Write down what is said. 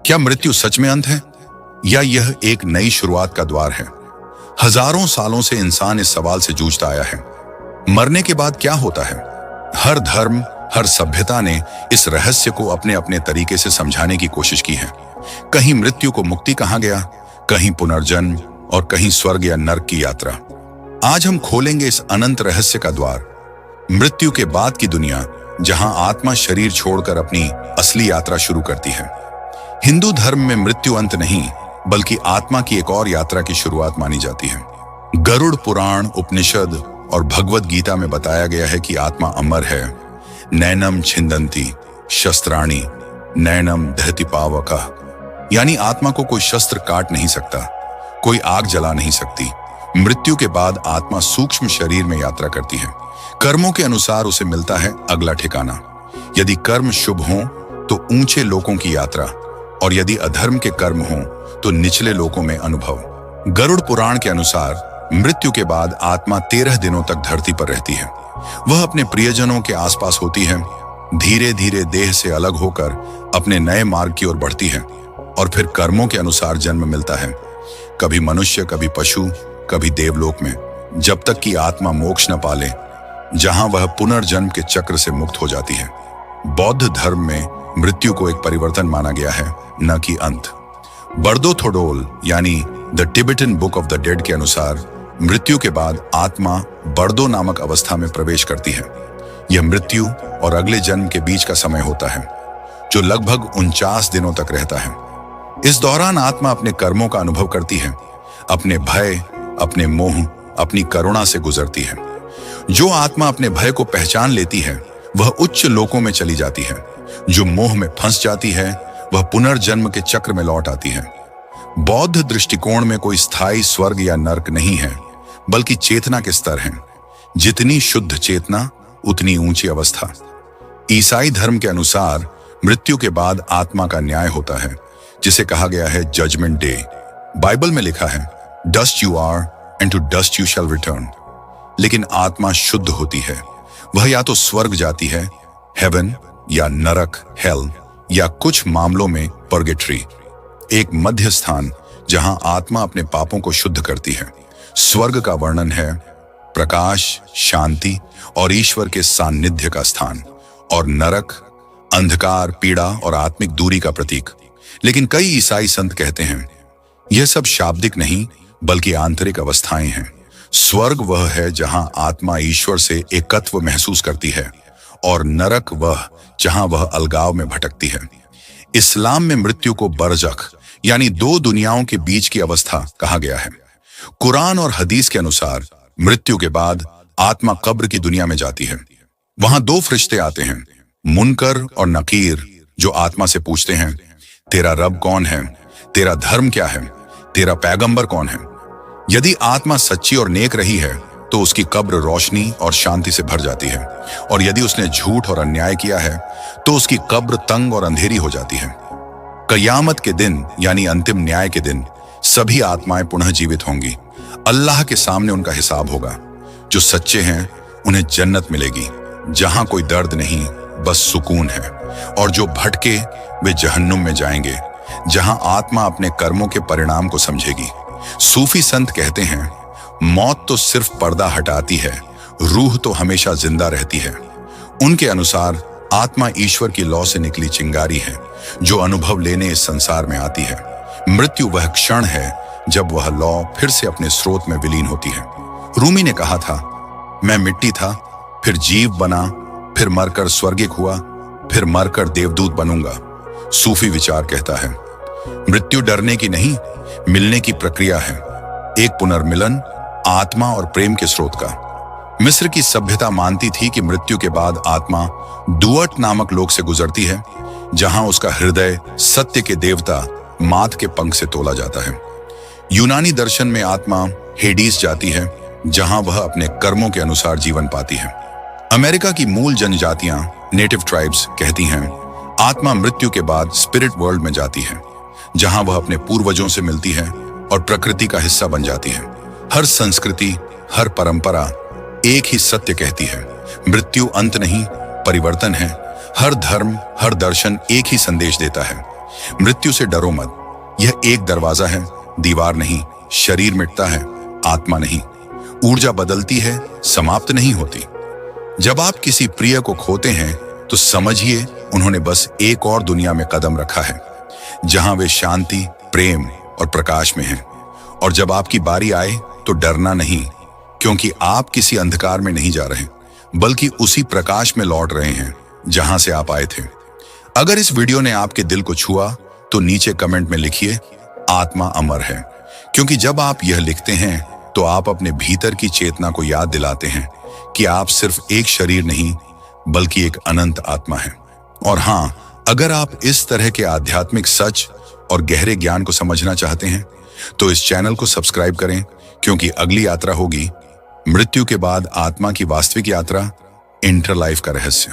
क्या मृत्यु सच में अंत है या यह एक नई शुरुआत का द्वार है? हजारों सालों से इंसान इस सवाल से जूझता आया है, मरने के बाद क्या होता है? हर धर्म, हर सभ्यता ने इस रहस्य को अपने अपने तरीके से समझाने की कोशिश की है। कहीं मृत्यु को मुक्ति कहा गया, कहीं पुनर्जन्म और कहीं स्वर्ग या नरक की यात्रा। आज हम खोलेंगे इस अनंत रहस्य का द्वार, मृत्यु के बाद की दुनिया, जहां आत्मा शरीर छोड़कर अपनी असली यात्रा शुरू करती है। हिंदू धर्म में मृत्यु अंत नहीं, बल्कि आत्मा की एक और यात्रा की शुरुआत मानी जाती है। गरुड़ पुराण, उपनिषद और भगवद गीता में बताया गया है कि आत्मा अमर है। नैनम छिंदंती शस्त्राणी नैनम दहति पावकः, यानी आत्मा को कोई शस्त्र काट नहीं सकता, कोई आग जला नहीं सकती। मृत्यु के बाद आत्मा सूक्ष्म शरीर में यात्रा करती है। कर्मों के अनुसार उसे मिलता है अगला ठिकाना। यदि कर्म शुभ हों तो ऊंचे लोकों की यात्रा, और यदि अधर्म के कर्म हों तो निचले लोकों में अनुभव। गरुड़ पुराण के अनुसार मृत्यु के बाद आत्मा 13 दिनों तक धरती पर रहती है। वह अपने प्रियजनों के आसपास होती है, धीरे धीरे देह से अलग होकर अपने नए मार्ग की ओर बढ़ती है, और फिर कर्मों के अनुसार जन्म मिलता है, कभी मनुष्य, कभी पशु, कभी देवलोक में, जब तक कि आत्मा मोक्ष न पाले, जहां वह पुनर्जन्म के चक्र से मुक्त हो जाती है। बौद्ध धर्म में मृत्यु को एक परिवर्तन माना गया है, न कि अंत। बर्दो थोडोल यानी the Tibetan book of the dead के अनुसार मृत्यु के बाद आत्मा बर्दो नामक अवस्था में प्रवेश करती है। यह मृत्यु और अगले जन्म के बीच का समय होता है, जो लगभग 49 दिनों तक रहता है। इस दौरान आत्मा अपने कर्मों का अनुभव करती है, अपने भय, अपने मोह, अपनी करुणा से गुजरती है। जो आत्मा अपने भय को पहचान लेती है वह उच्च लोकों में चली जाती है। जो मोह में फंस जाती है वह पुनर्जन्म के चक्र में लौट आती है। बौद्ध दृष्टिकोण में कोई स्थायी स्वर्ग या नरक नहीं है, बल्कि चेतना के स्तर हैं। जितनी शुद्ध चेतना उतनी ऊंची अवस्था। ईसाई धर्म के अनुसार मृत्यु के बाद आत्मा का न्याय होता है, जिसे कहा गया है जजमेंट डे। बाइबल में लिखा है, dust you are and to dust you shall return. लेकिन आत्मा शुद्ध होती है, वह या तो स्वर्ग जाती है, हेवन, या नरक, हेल, या कुछ मामलों में पर्गेटरी, एक मध्य स्थान जहां आत्मा अपने पापों को शुद्ध करती है। स्वर्ग का वर्णन है प्रकाश, शांति और ईश्वर के सान्निध्य का स्थान, और नरक अंधकार, पीड़ा और आत्मिक दूरी का प्रतीक। लेकिन कई ईसाई संत कहते हैं यह सब शाब्दिक नहीं, बल्कि आंतरिक अवस्थाएं हैं। स्वर्ग वह है जहां आत्मा ईश्वर से एकत्व महसूस करती है, और नरक वह जहां वह अलगाव में भटकती है। इस्लाम में मृत्यु को बरज़ख यानी दो दुनियाओं के बीच की अवस्था कहा गया है। कुरान और हदीस के अनुसार मृत्यु के बाद आत्मा कब्र की दुनिया में जाती है। वहां दो फरिश्ते आते हैं, मुनकर और नकीर, जो आत्मा से पूछते हैं, तेरा रब कौन है? तेरा धर्म क्या है? तेरा पैगंबर कौन है? यदि आत्मा सच्ची और नेक रही है तो उसकी कब्र रोशनी और शांति से भर जाती है, और यदि उसने झूठ और अन्याय किया है तो उसकी कब्र तंग और अंधेरी हो जाती है। कयामत के दिन यानी अंतिम न्याय के दिन सभी आत्माएं पुनः जीवित होंगी। अल्लाह के सामने उनका हिसाब होगा। जो सच्चे हैं उन्हें जन्नत मिलेगी, जहां कोई दर्द नहीं, बस सुकून है, और जो भटके वे जहन्नुम में जाएंगे, जहां आत्मा अपने कर्मों के परिणाम को समझेगी। सूफी संत कहते हैं, मौत तो सिर्फ पर्दा हटाती है, रूह तो हमेशा जिंदा रहती है। उनके अनुसार आत्मा ईश्वर की लौ से निकली चिंगारी है, जो अनुभव लेने इस संसार में आती है। मृत्यु वह क्षण है जब वह लौ फिर से अपने स्रोत में विलीन होती है। रूमी ने कहा था, मैं मिट्टी था, फिर जीव बना, फिर मरकर स्वर्गिक हुआ, फिर मरकर देवदूत बनूंगा। सूफी विचार कहता है, मृत्यु डरने की नहीं, मिलने की प्रक्रिया है, एक पुनर्मिलन आत्मा और प्रेम के स्रोत का। मिस्र की सभ्यता मानती थी कि मृत्यु के बाद आत्मा दुअट नामक लोक से गुजरती है, जहां उसका हृदय सत्य के देवता मात के पंख से तोला जाता है। यूनानी दर्शन में आत्मा हेडीज जाती है, जहां वह अपने कर्मों के अनुसार जीवन पाती है। अमेरिका की मूल जनजातियां, नेटिव ट्राइब्स, कहती हैं आत्मा मृत्यु के बाद स्पिरिट वर्ल्ड में जाती है, जहां वह अपने पूर्वजों से मिलती है और प्रकृति का हिस्सा बन जाती है। हर संस्कृति, हर परंपरा एक ही सत्य कहती है, मृत्यु अंत नहीं, परिवर्तन है। हर धर्म, हर दर्शन एक ही संदेश देता है, मृत्यु से डरो मत। यह एक दरवाजा है, दीवार नहीं। शरीर मिटता है, आत्मा नहीं। ऊर्जा बदलती है, समाप्त नहीं होती। जब आप किसी प्रिय को खोते हैं तो समझिए उन्होंने बस एक और दुनिया में कदम रखा है, जहां वे शांति, प्रेम और प्रकाश में हैं। और जब आपकी बारी आए तो डरना नहीं, क्योंकि आप किसी अंधकार में नहीं जा रहे, बल्कि उसी प्रकाश में लौट रहे हैं जहां से आप आए थे। अगर इस वीडियो ने आपके दिल को छुआ तो नीचे कमेंट में लिखिए, आत्मा अमर है। क्योंकि जब आप यह लिखते हैं तो आप अपने भीतर की चेतना को याद दिलाते हैं कि आप सिर्फ एक शरीर नहीं, बल्कि एक अनंत आत्मा है। और हां, अगर आप इस तरह के आध्यात्मिक सच और गहरे ज्ञान को समझना चाहते हैं तो इस चैनल को सब्सक्राइब करें, क्योंकि अगली यात्रा होगी मृत्यु के बाद आत्मा की वास्तविक यात्रा, इंटर लाइफ का रहस्य।